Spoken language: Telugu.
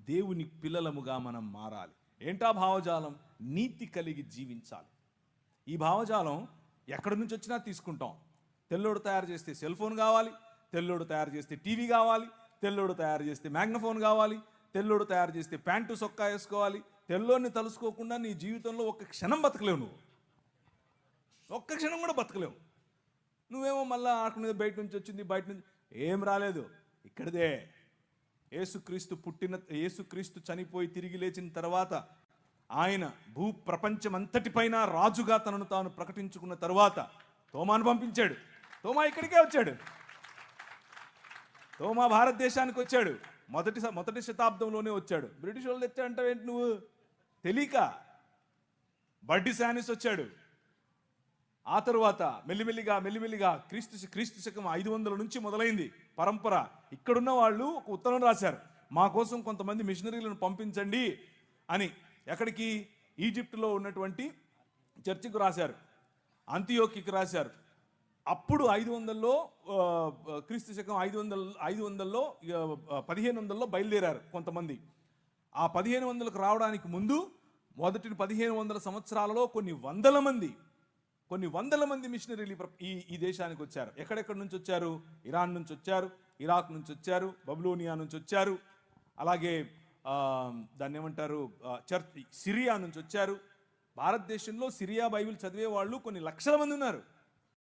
దేవుని పిల్లలముగా మనం మారాలి. ఏంటా భావజాలం? నీతి కలిగి జీవించాలి. ఈ భావజాలం ఎక్కడి నుంచి వచ్చినా తీసుకుంటాం. తెల్లోడు తయారు చేస్తే సెల్ ఫోన్ కావాలి, తెల్లోడు తయారు చేస్తే టీవీ కావాలి, తెల్లోడు తయారు చేస్తే మ్యాగ్నఫోన్ కావాలి, తెల్లోడు తయారు చేస్తే ప్యాంటు సొక్కా వేసుకోవాలి. తెల్లోడిని తలుసుకోకుండా నీ జీవితంలో ఒక్క క్షణం బతకలేవు. నువ్వు ఒక్క క్షణం కూడా బతకలేవు. నువ్వేమో మళ్ళీ ఆట మీద బయట నుంచి వచ్చింది, బయట నుంచి ఏం రాలేదు, ఇక్కడదే. యేసుక్రీస్తు చనిపోయి తిరిగి లేచిన తర్వాత ఆయన భూ ప్రపంచమంతటిపైన రాజుగా తనను తాను ప్రకటించుకున్న తర్వాత తోమాను పంపించాడు. తోమా ఇక్కడికే వచ్చాడు. తోమా భారతదేశానికి వచ్చాడు. మొదటి శతాబ్దంలోనే వచ్చాడు. బ్రిటిష్ వాళ్ళు తెచ్చాడంటావేంటి నువ్వు? తెలియక. బడ్డి శానిస్ వచ్చాడు. ఆ తరువాత మెల్లిమెల్లిగా క్రీస్తు శకం 500 నుంచి మొదలైంది పరంపర. ఇక్కడున్న వాళ్ళు ఒక ఉత్తరం రాశారు, మా కోసం కొంతమంది మిషనరీలను పంపించండి అని. ఎక్కడికి? ఈజిప్టులో ఉన్నటువంటి చర్చికి రాశారు, అంతియోకికి రాశారు. అప్పుడు 500లో క్రీస్తు శకం 500లో 1500లో బయలుదేరారు కొంతమంది. ఆ 1500కు రావడానికి ముందు మొదటి 1500 సంవత్సరాలలో కొన్ని వందల మంది మిషనరీలు ఈ దేశానికి వచ్చారు. ఎక్కడెక్కడి నుంచి వచ్చారు? ఇరాన్ నుంచి వచ్చారు, ఇరాక్ నుంచి వచ్చారు, బబులోనియా నుంచి వచ్చారు, అలాగే దాన్ని ఏమంటారు, సిరియా నుంచి వచ్చారు. భారతదేశంలో సిరియా బైబిల్ చదివే వాళ్ళు కొన్ని లక్షల మంది ఉన్నారు.